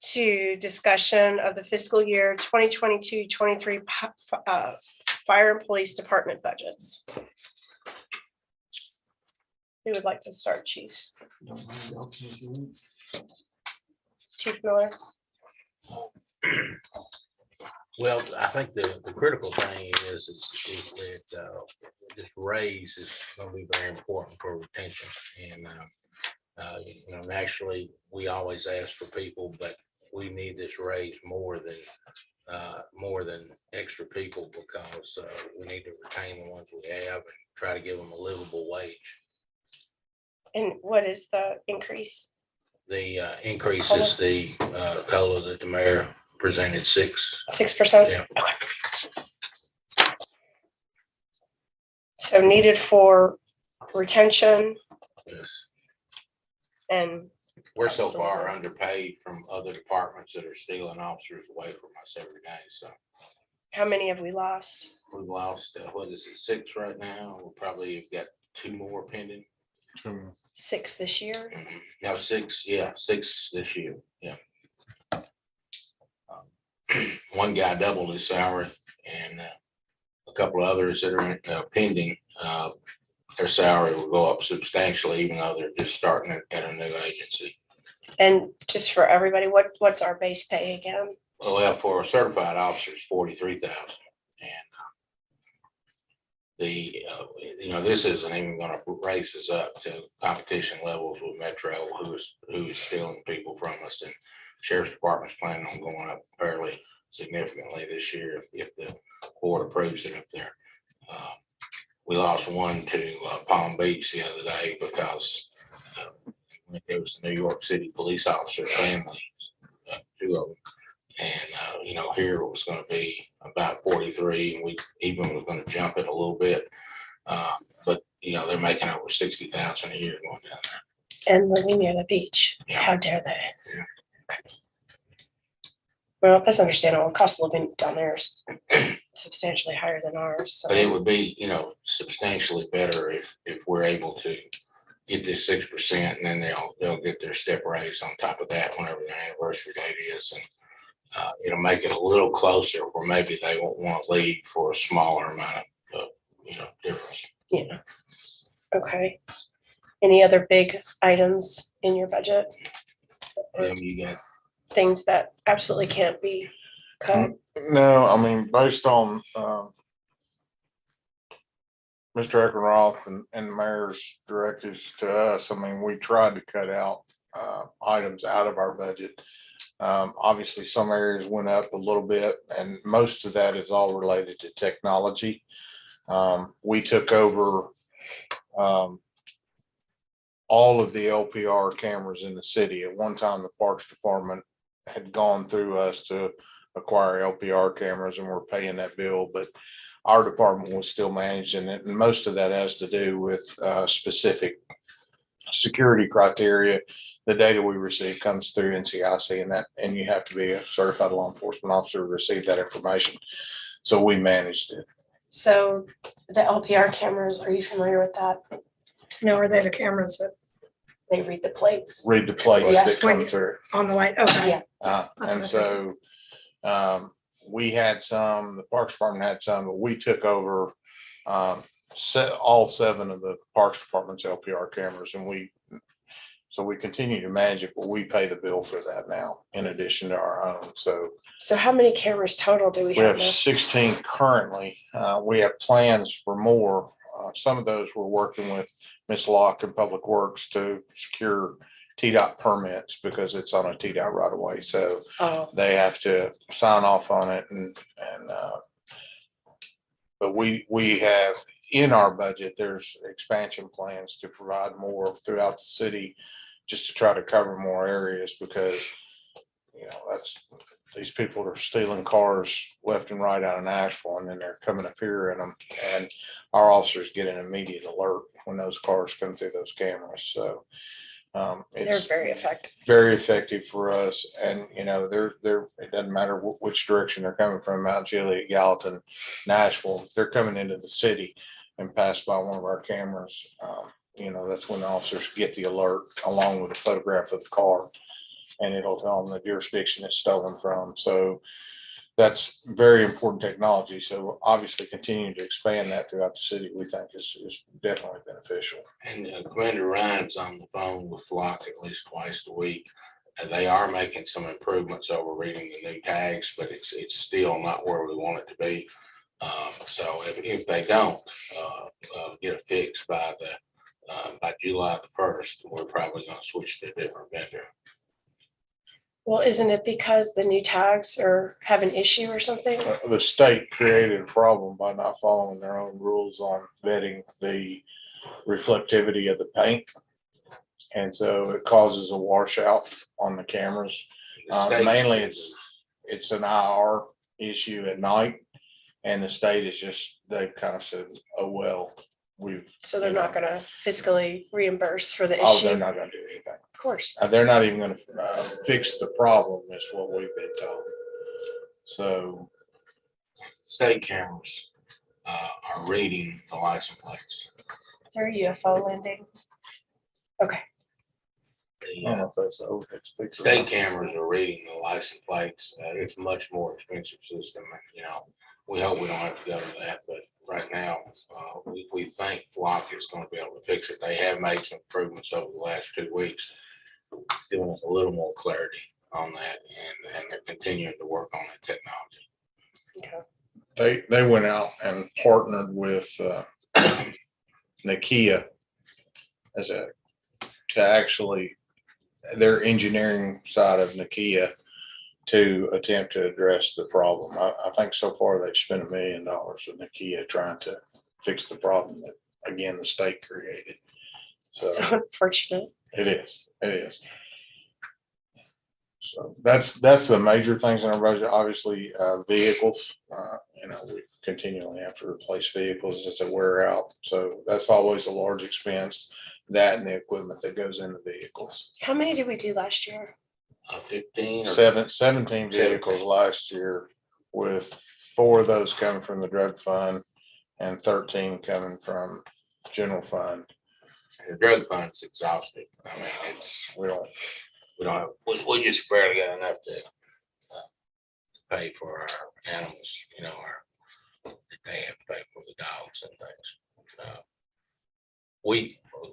to discussion of the fiscal year 2022-23 fire and police department budgets. Who would like to start, chiefs? Chief Miller. Well, I think the critical thing is that this raise is going to be very important for retention. And naturally, we always ask for people, but we need this raise more than extra people, because we need to retain the ones we have and try to give them a livable wage. And what is the increase? The increase is the COLA that the mayor presented, 6%. Yeah. Okay. So needed for retention. Yes. And we're so far underpaid from other departments that are stealing officers away from us every day. So how many have we lost? We've lost, what is it, 6 right now? We'll probably have got 2 more pending. 6 this year? No, 6. Yeah, 6 this year. Yeah. One guy doubled his salary, and a couple of others that are pending, their salary will go up substantially, even though they're just starting at a new agency. And just for everybody, what's our base pay again? Well, for a certified officer, it's $43,000, and this isn't even going to raise us up to competition levels with Metro, who is stealing people from us, and Sheriff's Department's planning on going up fairly significantly this year if the board approves it up there. We lost one to Palm Beach the other day because there was a New York City police officer family, 2 of them. And, here it was going to be about 43, and we even was going to jump it a little bit. But, they're making over 60,000 a year going down there. And living near the beach. Yeah. How dare they? Yeah. Okay. Well, that's understandable. Cost of living down there is substantially higher than ours. So. But it would be, substantially better if we're able to get this 6%, and then they'll get their step raise on top of that whenever their anniversary date is. And it'll make it a little closer where maybe they won't want to leave for a smaller amount of, difference. Yeah. Okay. Any other big items in your budget? You got Things that absolutely can't be cut? No, I mean, based on Mr. Eckenroth and the mayor's directives to us, I mean, we tried to cut out items out of our budget. Obviously, some areas went up a little bit, and most of that is all related to technology. We took over all of the LPR cameras in the city. At one time, the Parks Department had gone through us to acquire LPR cameras, and we're paying that bill, but our department was still managing it. And most of that has to do with specific security criteria. The data we receive comes through NCIC, and you have to be a certified law enforcement officer to receive that information. So we managed it. So the LPR cameras, are you familiar with that? No, are they the cameras that they read the plates? Read the plates Yeah. that come through. On the light? Okay. Yeah. And so we had some, the Parks Department had some, but we took over all 7 of the Parks Department's LPR cameras, and we continue to manage it, but we pay the bill for that now in addition to our own. So how many cameras total do we we have have now? 16 currently. We have plans for more. Some of those we're working with Ms. Locke and Public Works to secure TDOT permits because it's on a TDOT right away. So they have to sign off on it. But we have in our budget, there's expansion plans to provide more throughout the city just to try to cover more areas because, these people are stealing cars left and right out of Nashville, and then they're coming up here in them, and our officers get an immediate alert when those cars come through those cameras. So They're it's very effective. very effective for us. And, it doesn't matter which direction they're coming from, Mount Gilead, Gallatin, Nashville, if they're coming into the city and pass by one of our cameras, that's when the officers get the alert along with a photograph of the car. and it'll tell them the jurisdiction it's stolen from. So that's very important technology. So obviously continuing to expand that throughout the city, we think is definitely beneficial. And Commander Ryan's on the phone with Flock at least twice a week. And they are making some improvements over reading the new tags, but it's still not where we want it to be. So if they don't get it fixed by July the 1st, we're probably going to switch to a different vendor. Well, isn't it because the new tags have an issue or something? The state created a problem by not following their own rules on vetting the reflectivity of the paint. And so it causes a washout on the cameras. Mainly it's an IR issue at night, and the state is just, they've kind of said, oh, well, So they're not gonna fiscally reimburse for the oh, they're issue? not gonna do anything. Of course. They're not even gonna fix the problem, is what we've been told. So State cameras are reading the license plates. Is there a UFO landing? Okay. I don't know if that's the OPEX. State cameras are reading the license plates. It's a much more expensive system. You know, we hope we don't have to go to that, but right now, we think Flock is going to be able to fix it. They have made some improvements over the last 2 weeks, giving us a little more clarity on that, and they're continuing to work on that technology. Okay. They went out and partnered with Nokia to actually their engineering side of Nokia to attempt to address the problem. I think so far they've spent $1 million with Nokia trying to fix the problem that, again, the state created. So unfortunate. It is. So that's the major things in our budget. Obviously, vehicles, we continually have to replace vehicles as they wear out. So that's always a large expense, that and the equipment that goes in the vehicles. How many did we do last year? 15 or 17 vehicles last year, with 4 of those coming from the drug fund and 13 coming from general fund. the drug fund's exhausted. I mean, we just barely got enough to pay for our animals, they have to pay for the dogs and things.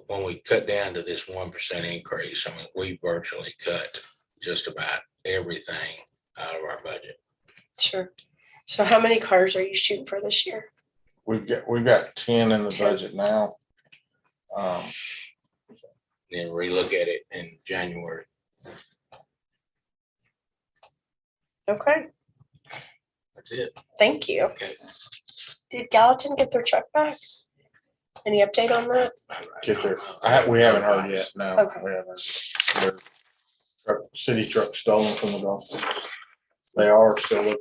When we cut down to this 1% increase, I mean, we virtually cut just about everything out of our budget. Sure. So how many cars are you shooting for this year? We've got 10 in the 10. budget now. Then relook at it in January. Okay, That's it. thank you. Okay. Did Gallatin get their truck back? Any update on that? We haven't heard yet. No, Okay. we haven't. Their city truck stolen from the golf course. They are still,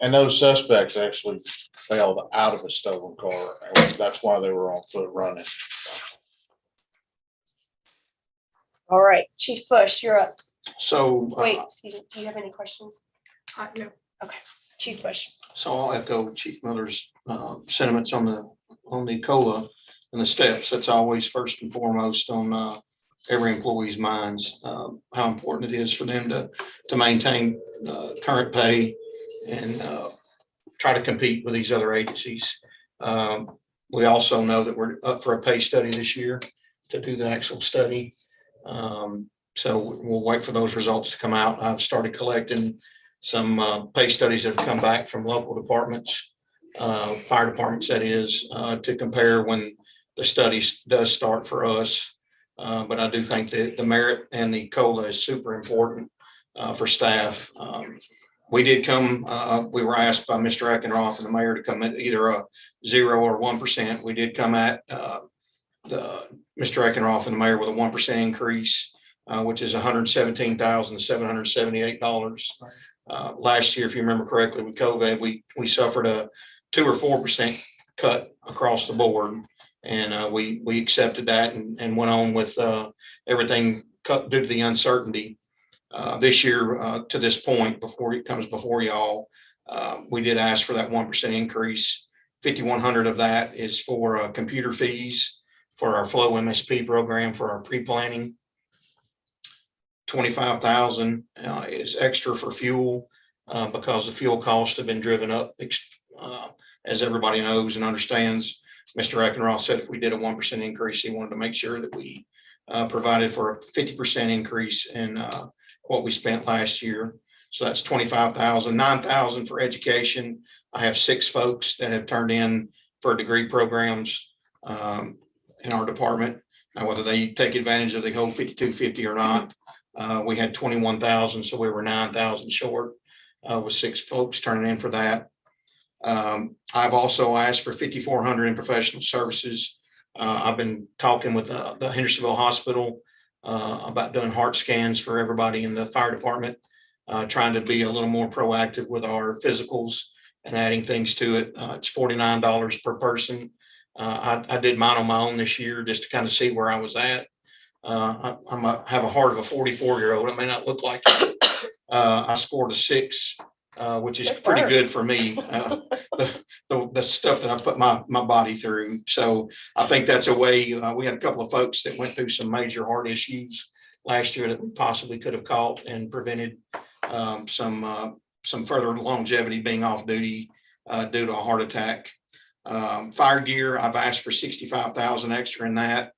and those suspects actually bailed out of a stolen car. And that's why they were on foot running. All right, Chief Bush, you're up. So. Wait, excuse me, do you have any questions? No. Okay, Chief Bush. So I'll echo Chief Miller's sentiments on the COLA and the steps. That's always first and foremost on every employee's minds, how important it is for them to maintain current pay and try to compete with these other agencies. We also know that we're up for a pay study this year to do the actual study. So we'll wait for those results to come out. I've started collecting some pay studies that have come back from local departments, fire departments, that is, to compare when the study does start for us. But I do think that the merit and the COLA is super important for staff. We did come, we were asked by Mr. Eckenroth and the mayor to come at either a 0 or 1%. We did come at Mr. Eckenroth and the mayor with a 1% increase, which is $117,778. Last year, if you remember correctly, with COVID, we suffered a 2 or 4% cut across the board. And we accepted that and went on with everything cut due to the uncertainty. This year, to this point, before it comes before y'all, we did ask for that 1% increase. 5,100 of that is for computer fees for our Flow MSP program for our pre-planning. $25,000 is extra for fuel because the fuel costs have been driven up. As everybody knows and understands, Mr. Eckenroth said if we did a 1% increase, he wanted to make sure that we provided for a 50% increase in what we spent last year. So that's $25,000, $9,000 for education. I have 6 folks that have turned in for degree programs in our department. Now, whether they take advantage of the whole 5250 or not, we had 21,000, so we were 9,000 short with 6 folks turning in for that. I've also asked for 5,400 in professional services. I've been talking with the Hendersonville Hospital about doing heart scans for everybody in the fire department, trying to be a little more proactive with our physicals and adding things to it. It's $49 per person. I did mine on my own this year just to kind of see where I was at. I have a heart of a 44-year-old. It may not look like it. I scored a 6, which is pretty good for me. The stuff that I put my body through. So I think that's a way. We had a couple of folks that went through some major heart issues last year that we possibly could have caught and prevented some further longevity being off duty due to a heart attack. Fire gear, I've asked for 65,000 extra in that.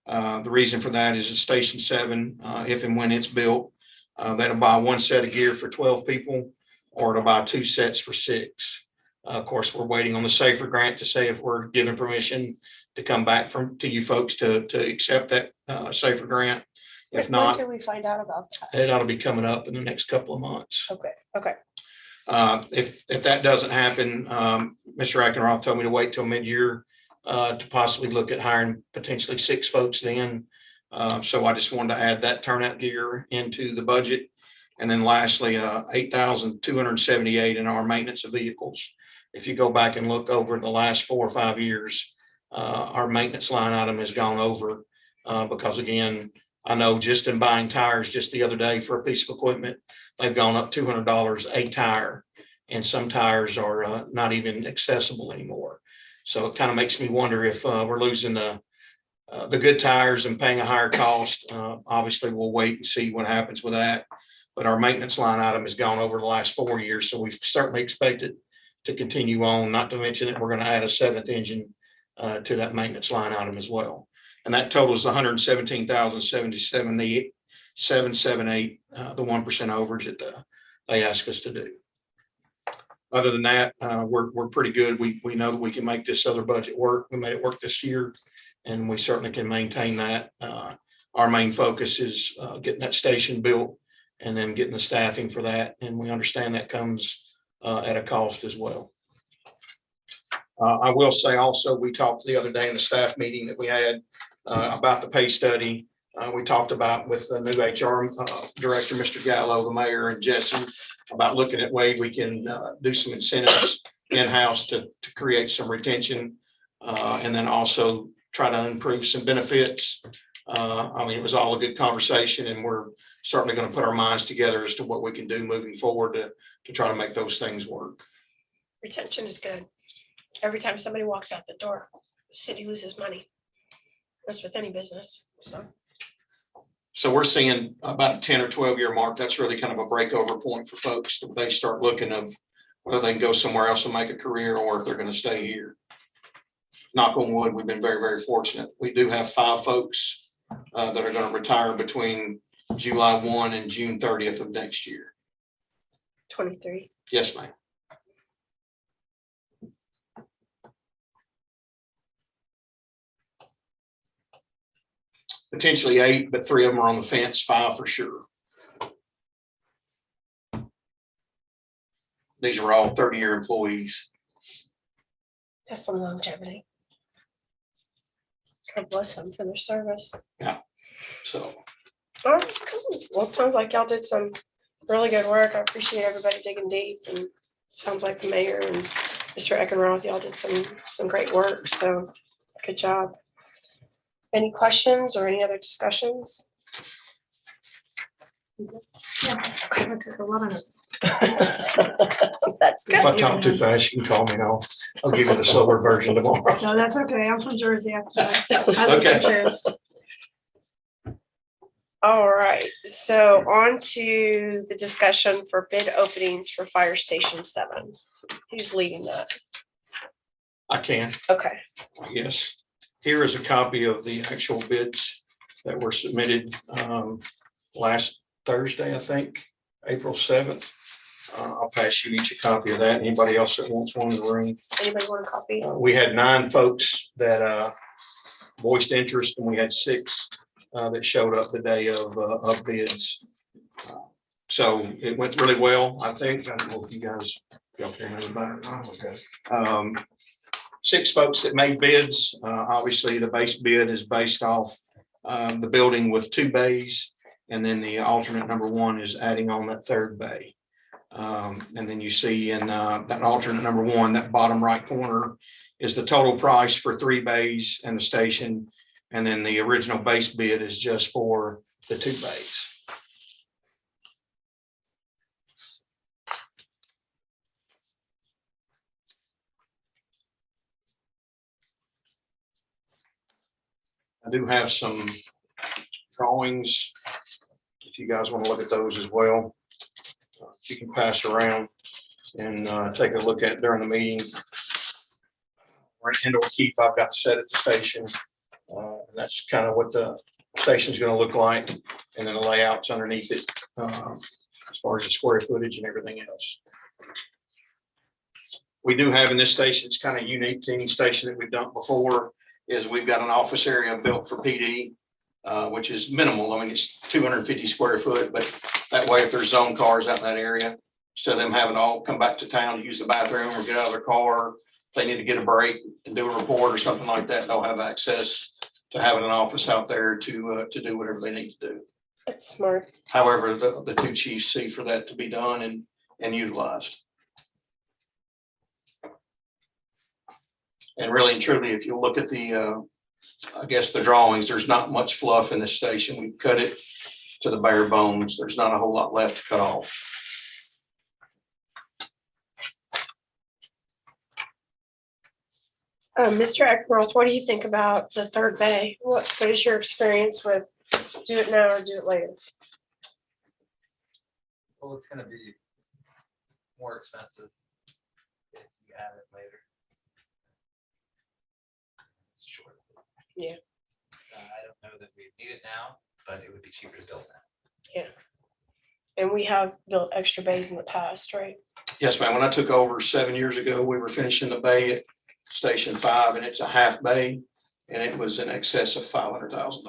The reason for that is at Station 7, if and when it's built, that'll buy 1 set of gear for 12 people, or it'll buy 2 sets for 6. Of course, we're waiting on the SAFER grant to say if we're given permission to come back to you folks to accept that SAFER grant. If not, when can we find out about that? it ought to be coming up in the next couple of months. Okay. If that doesn't happen, Mr. Eckenroth told me to wait till mid-year to possibly look at hiring potentially 6 folks then. So I just wanted to add that turnout gear into the budget. And then lastly, 8,278 in our maintenance of vehicles. If you go back and look over the last 4 or 5 years, our maintenance line item has gone over because again, I know just in buying tires just the other day for a piece of equipment, they've gone up $200 a tire, and some tires are not even accessible anymore. So it kind of makes me wonder if we're losing the good tires and paying a higher cost. Obviously, we'll wait and see what happens with that. But our maintenance line item has gone over the last 4 years, so we certainly expect it to continue on. Not to mention that we're going to add a 7th engine to that maintenance line item as well, and that totals 117,778. The 1% overage that they ask us to do. Other than that, we're pretty good. We know that we can make this other budget work. We made it work this year, and we certainly can maintain that. Our main focus is getting that station built and then getting the staffing for that. And we understand that comes at a cost as well. I will say also, we talked the other day in the staff meeting that we had about the pay study. We talked about with the new HR director, Mr. Gallo, the mayor, and Jesse, about looking at way we can do some incentives in-house to create some retention, and then also try to improve some benefits. I mean, it was all a good conversation, and we're certainly going to put our minds together as to what we can do moving forward to try to make those things work. Retention is good. Every time somebody walks out the door, the city loses money. That's with any business. So we're seeing about a 10 or 12 year mark. That's really kind of a breakover point for folks. They start looking of whether they can go somewhere else and make a career, or if they're going to stay here. Knock on wood, we've been very, very fortunate. We do have 5 folks that are going to retire between July 1 and June 30th of next year. 23. Yes, ma'am. Potentially 8, but 3 of them are on the fence, 5 for sure. These are all 30-year employees. That's some longevity. God bless them for their service. Yeah. So. All right, cool. Well, it sounds like y'all did some really good work. I appreciate everybody digging deep, and it sounds like the mayor and Mr. Eckenroth, y'all did some great work. So good job. Any questions or any other discussions? Yeah, I took a lot of notes. That's good. If I talk too fast, you can call me and I'll give you the slower version tomorrow. No, that's okay. I'm from Jersey. I Okay. All right, so on to the discussion for bid openings for Fire Station 7. Who's leading that? I can. Okay, Yes, here is a copy of the actual bids that were submitted last Thursday, I think, April 7th. I'll pass you each a copy of that. Anybody else that wants one in the room? anybody want a copy? We had 9 folks that voiced interest, and we had 6 that showed up the day of bids. So it went really well, I think. I don't know if y'all can remember about it. Oh, okay. 6 folks that made bids. Obviously, the base bid is based off the building with 2 bays, and then the alternate number 1 is adding on that 3rd bay. And then you see in that alternate number 1, that bottom right corner is the total price for 3 bays and the station. And then the original base bid is just for the 2 bays. I do have some drawings, if you guys want to look at those as well. You can pass around and take a look at during the meeting. We're in indoor keep I've got set at the station. And that's kind of what the station's going to look like, and then the layouts underneath it as far as the square footage and everything else. We do have in this station, it's kind of unique to any station that we've done before, is we've got an office area built for PD, which is minimal. I mean, it's 250 square foot, but that way if there's zone cars out in that area, instead of them having to all come back to town to use the bathroom or get out of their car, if they need to get a break and do a report or something like that, they'll have access to having an office out there to do whatever they need to do. That's smart. However, the 2 chiefs see for that to be done and utilized. And really and truly, if you look at the, I guess the drawings, there's not much fluff in this station. We've cut it to the bare bones. There's not a whole lot left to cut off. Mr. Eckroth, what do you think about the 3rd bay? What is your experience with do it now or do it later? Well, it's gonna be more expensive if you add it later. It's short. Yeah. I don't know that we need it now, but it would be cheaper to build now. And we have built extra bays in the past, right? Yes, ma'am. When I took over 7 years ago, we were finishing the bay at Station 5, and it's a half bay, and it was in excess of $500,000.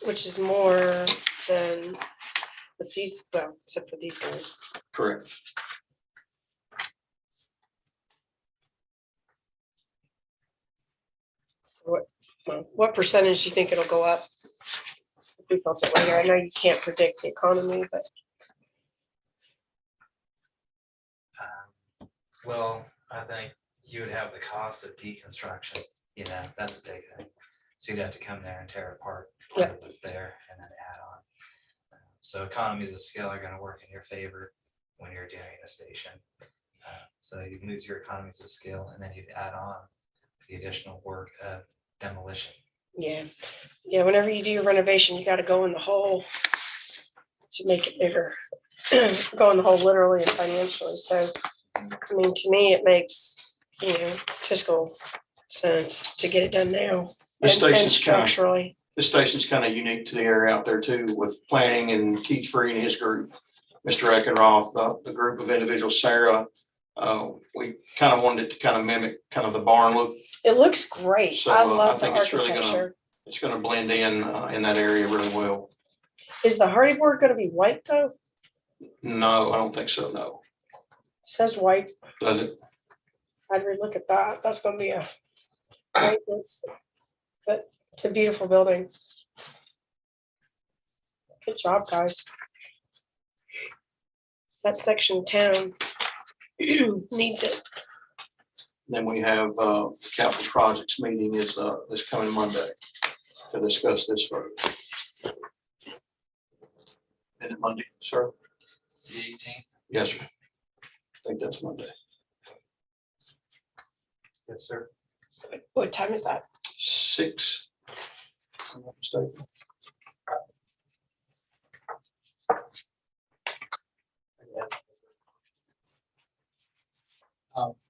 Which is more than with these, well, except for these guys. Correct. What percentage do you think it'll go up? If we built it later, I know you can't predict the economy, but Well, I think you would have the cost of deconstruction, that's a big thing. So you'd have to come there and tear apart part of what's there and then add on. So economies of scale are gonna work in your favor when you're doing a station. So you lose your economies of scale, and then you'd add on the additional work of demolition. yeah. Whenever you do your renovation, you got to go in the hole to make it bigger. Go in the hole literally and financially. So, I mean, to me, it makes fiscal sense to get it done now. And structurally. This station's kind of unique to the area out there too, with planning and Keith Free and his group, Mr. Eckenroth, the group of individuals, Sarah. We kind of wanted it to kind of mimic kind of the barn look. It looks great. So, I I love the think it's really architecture. It's gonna blend in that area really well. Is the hardy board going to be white though? No, I don't think so, no. It says white. Does it? I'd relook at that. That's going to be a great mix. But it's a beautiful building. Good job, guys. That section of town needs it. Then we have capital projects meeting is this coming Monday to discuss this further. Is it Monday, sir? It's the 18th. Yes, sir. I think that's Monday. Yes, sir. What time is that? 6. if I'm not mistaken.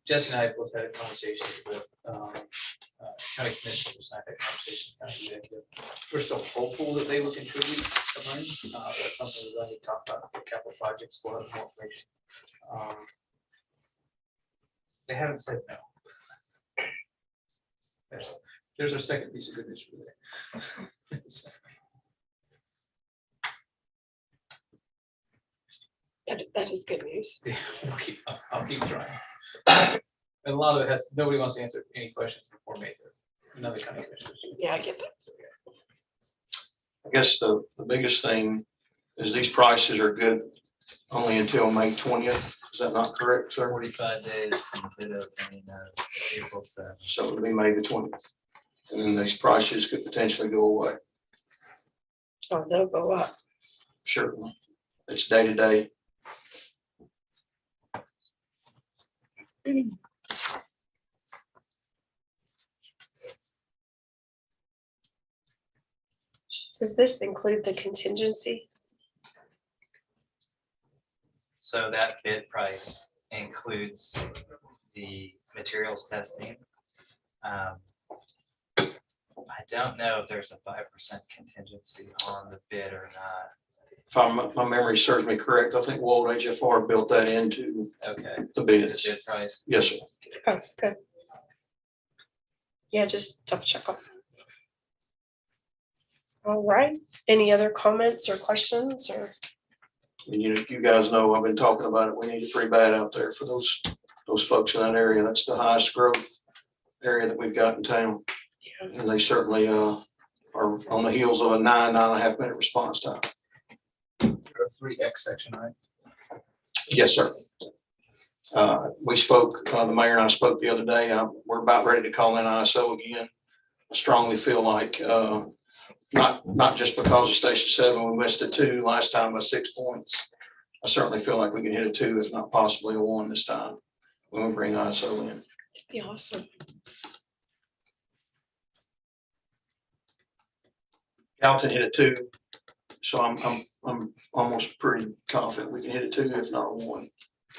Jesse and I both had a conversation with county commissioners, and I had a conversation with county executive. We're still hopeful that they will contribute some money. That's something we're going to talk about for capital projects. We'll have more information. They haven't said no. There's our second piece of good news for today. That is good news. Yeah, I'll keep trying. And a lot of it has, nobody wants to answer any questions before May 3rd. Another county commissioners. Yeah, I get that. So, yeah. I guess the biggest thing is these prices are good only until May 20th. Is that not correct, sir? 45 days from the bid opening of April 7th. So it'll be May the 20th. And then these prices could potentially go away. Oh, they'll go up. Certainly. It's day to day. Does this include the contingency? So that bid price includes the materials testing. I don't know if there's a 5% contingency on the bid or not. If my memory serves me correct, I think Walt HFR built that into Okay. the The bids. bid price. Yes, sir. Oh, good. Yeah, just double check on. All right. Any other comments or questions or? And you guys know, I've been talking about it. We need it pretty bad out there for those folks in that area. That's the highest growth area that we've got in town. Yeah. And they certainly are on the heels of a 9.5 minute response time. 3X section, right? Yes, sir. We spoke, the mayor and I spoke the other day. We're about ready to call in ISO again. I strongly feel like, not just because of Station 7, we missed a 2 last time by 6 points. I certainly feel like we can hit a 2, if not possibly a 1 this time when we bring ISO in. That'd be awesome. Gallatin hit a 2, so I'm almost pretty confident we can hit a 2, if not a 1.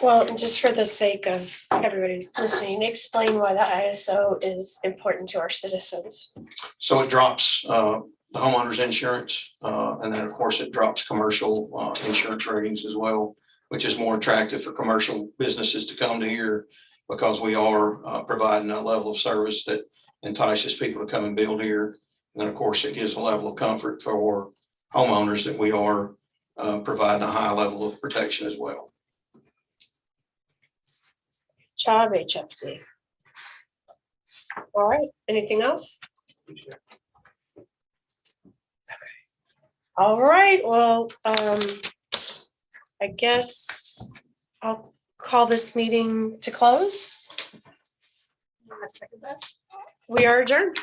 Well, and just for the sake of everybody listening, explain why the ISO is important to our citizens. So it drops the homeowner's insurance, and then of course it drops commercial insurance ratings as well, which is more attractive for commercial businesses to come to here because we are providing a level of service that entices people to come and build here. And then of course it gives a level of comfort for homeowners that we are providing a high level of protection as well. Job HFD. All right, anything else? All right, well, I guess I'll call this meeting to close. We are adjourned.